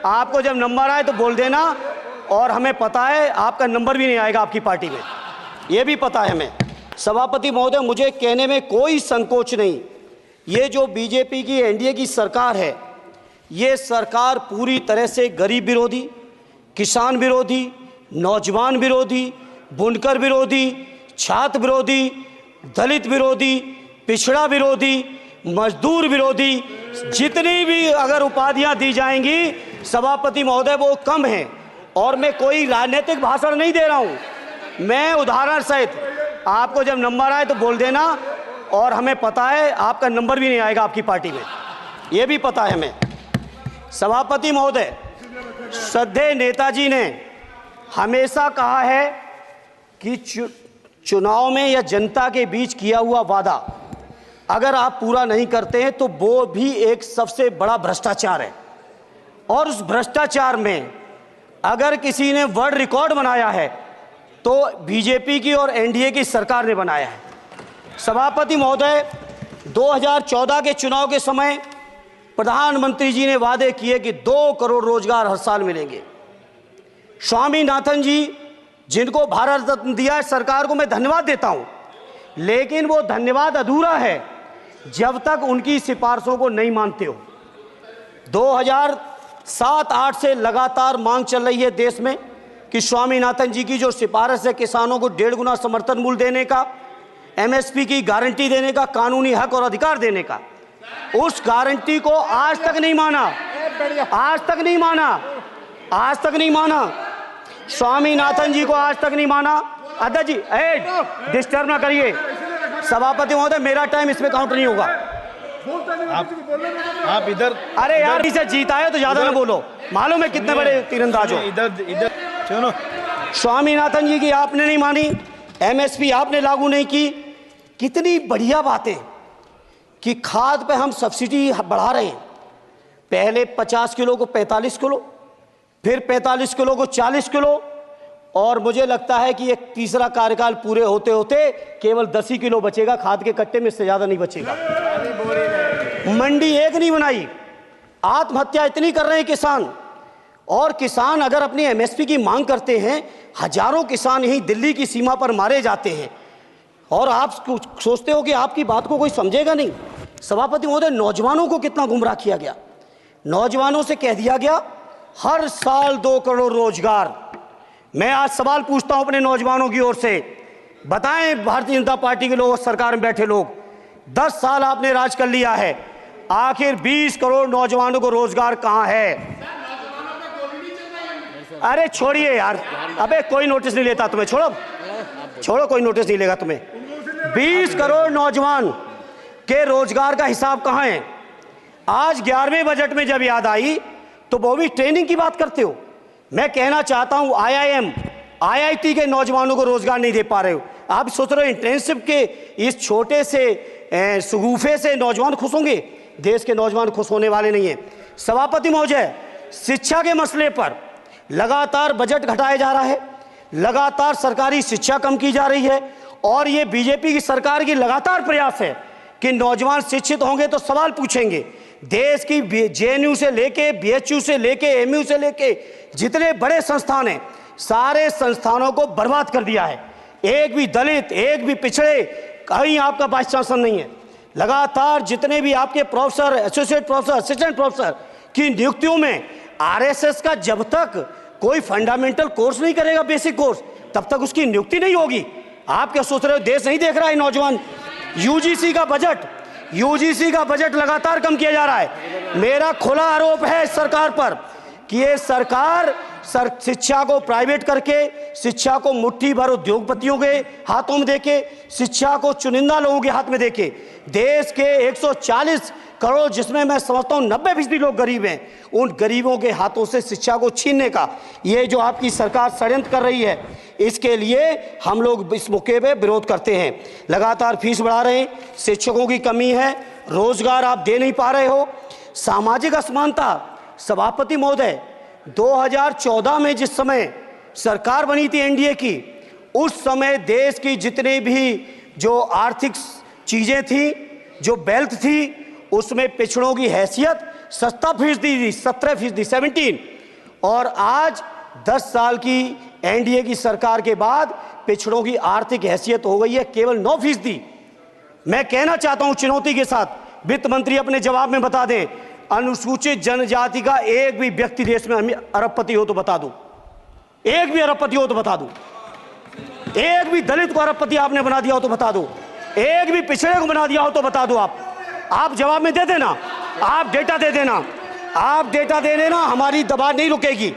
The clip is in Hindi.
आपको जब नंबर आए तो बोल देना, और हमें पता है आपका नंबर भी नहीं आएगा आपकी पार्टी में, ये भी पता है हमें। सभापति महोदय, मुझे कहने में कोई संकोच नहीं, ये जो बीजेपी की एनडीए की सरकार है, ये सरकार पूरी तरह से गरीब विरोधी, किसान विरोधी, नौजवान विरोधी, बुनकर विरोधी, छात्र विरोधी, दलित विरोधी, पिछड़ा विरोधी, मजदूर विरोधी, जितनी भी अगर उपाधियां दी जाएंगी सभापति महोदय वो कम हैं। और मैं कोई राजनीतिक भाषण नहीं दे रहा हूं, मैं उदाहरण सहित, आपको जब नंबर आए तो बोल देना, और हमें पता है आपका नंबर भी नहीं आएगा आपकी पार्टी में, ये भी पता है हमें। सभापति महोदय, श्रद्धेय नेताजी ने हमेशा कहा है कि चुनाव में या जनता के बीच किया हुआ वादा अगर आप पूरा नहीं करते हैं तो वो भी एक सबसे बड़ा भ्रष्टाचार है, और उस भ्रष्टाचार में अगर किसी ने वर्ल्ड रिकॉर्ड बनाया है तो बीजेपी की और एनडीए की सरकार ने बनाया है। सभापति महोदय, 2014 के चुनाव के समय प्रधानमंत्री जी ने वादे किए कि 2 करोड़ रोजगार हर साल मिलेंगे। स्वामीनाथन जी, जिनको भारत रत्न दिया है, सरकार को मैं धन्यवाद देता हूं, लेकिन वो धन्यवाद अधूरा है जब तक उनकी सिफारिशों को नहीं मानते हो। 2007-8 से लगातार मांग चल रही है देश में कि स्वामीनाथन जी की जो सिफारिश है किसानों को 1.5 गुना समर्थन मूल्य देने का, एमएसपी की गारंटी देने का, कानूनी हक और अधिकार देने का, उस गारंटी को आज तक नहीं माना, आज तक नहीं माना, आज तक नहीं माना। स्वामीनाथन जी को आज तक नहीं माना। अध्यक्ष जी, डिस्टर्ब ना करिए। सभापति महोदय, मेरा टाइम इसमें काउंट नहीं होगा। आप इधर, अरे यार, इसे जीता है तो ज्यादा ना बोलो, मालूम है कितने बड़े तीरंदाज हो। इधर चलो। स्वामीनाथन जी की आपने नहीं मानी, एमएसपी आपने लागू नहीं की। कितनी बढ़िया बातें कि खाद पे हम सब्सिडी बढ़ा रहे हैं, पहले 50 किलो को 45 किलो, फिर 45 किलो को 40 किलो, और मुझे लगता है कि एक तीसरा कार्यकाल पूरे होते होते केवल 10 ही किलो बचेगा खाद के कट्टे में, इससे ज्यादा नहीं बचेगा। मंडी एक नहीं बनाई, आत्महत्या इतनी कर रहे हैं किसान, और किसान अगर अपनी एमएसपी की मांग करते हैं, हजारों किसान यहीं दिल्ली की सीमा पर मारे जाते हैं, और आप सोचते हो कि आपकी बात को कोई समझेगा नहीं। सभापति महोदय, नौजवानों को कितना गुमराह किया गया। नौजवानों से कह दिया गया हर साल 2 करोड़ रोजगार। मैं आज सवाल पूछता हूं अपने नौजवानों की ओर से, बताएं भारतीय जनता पार्टी के लोग, सरकार में बैठे लोग, 10 साल आपने राज कर लिया है, आखिर 20 करोड़ नौजवानों को रोजगार कहां है? अरे छोड़िए यार, अबे कोई नोटिस नहीं लेता तुम्हें, छोड़ो, कोई नोटिस नहीं लेगा तुम्हें। 20 करोड़ नौजवान के रोजगार का हिसाब कहां है? आज 11वें बजट में जब याद आई तो वो भी ट्रेनिंग की बात करते हो। मैं कहना चाहता हूं, आईआईएम, आईआईटी के नौजवानों को रोजगार नहीं दे पा रहे हो। आप सोच रहे हो इंटर्नशिप के इस छोटे से सुगूफे से नौजवान खुश होंगे? देश के नौजवान खुश होने वाले नहीं है। सभापति महोदय, शिक्षा के मसले पर लगातार बजट घटाया जा रहा है, लगातार सरकारी शिक्षा कम की जा रही है, और ये बीजेपी की सरकार की लगातार प्रयास है कि नौजवान शिक्षित होंगे तो सवाल पूछेंगे। देश की जेएनयू से लेके, बीएचयू से लेके, एमयू से लेके जितने बड़े संस्थान हैं, सारे संस्थानों को बर्बाद कर दिया है। एक भी दलित, एक भी पिछड़े, कहीं आपका वाइस चांसलर नहीं है। लगातार जितने भी आपके professor, associate professor, assistant professor की नियुक्तियों में आरएसएस का जब तक कोई फंडामेंटल कोर्स नहीं करेगा, बेसिक कोर्स, तब तक उसकी नियुक्ति नहीं होगी। आप क्या सोच रहे हो, देश नहीं देख रहा है नौजवान? यूजीसी का बजट लगातार कम किया जा रहा है। मेरा खुला आरोप है इस सरकार पर कि ये सरकार शिक्षा को प्राइवेट करके, शिक्षा को मुट्ठी भर उद्योगपतियों के हाथों में देके, शिक्षा को चुनिंदा लोगों के हाथ में देके, देश के 140 करोड़, जिसमें मैं समझता हूं 90% लोग गरीब हैं, उन गरीबों के हाथों से शिक्षा को छीनने का ये जो आपकी सरकार षड्यंत्र कर रही है, इसके लिए हम लोग इस मौके पे विरोध करते हैं। लगातार फीस बढ़ा रहे हैं, शिक्षकों की कमी है, रोजगार आप दे नहीं पा रहे हो, सामाजिक असमानता। सभापति महोदय, 2014 में जिस समय सरकार बनी थी एनडीए की, उस समय देश की जितने भी जो आर्थिक चीजें थी, जो वेल्थ थी, उसमें पिछड़ों की हैसियत 17% थी, 17%, 17। और आज 10 साल की एनडीए की सरकार के बाद पिछड़ों की आर्थिक हैसियत हो गई है केवल 9%। मैं कहना चाहता हूं चुनौती के साथ, वित्त मंत्री अपने जवाब में बता दें, अनुसूचित जनजाति का एक भी व्यक्ति देश में अरबपति हो तो बता दूं, एक भी अरबपति हो तो बता दूं, एक भी दलित को अरबपति आपने बना दिया हो तो बता दो, एक भी पिछड़े को बना दिया हो तो बता दो। आप जवाब में दे देना, आप डेटा दे देना, आप डेटा दे देना, हमारी दबाव नहीं रुकेगी।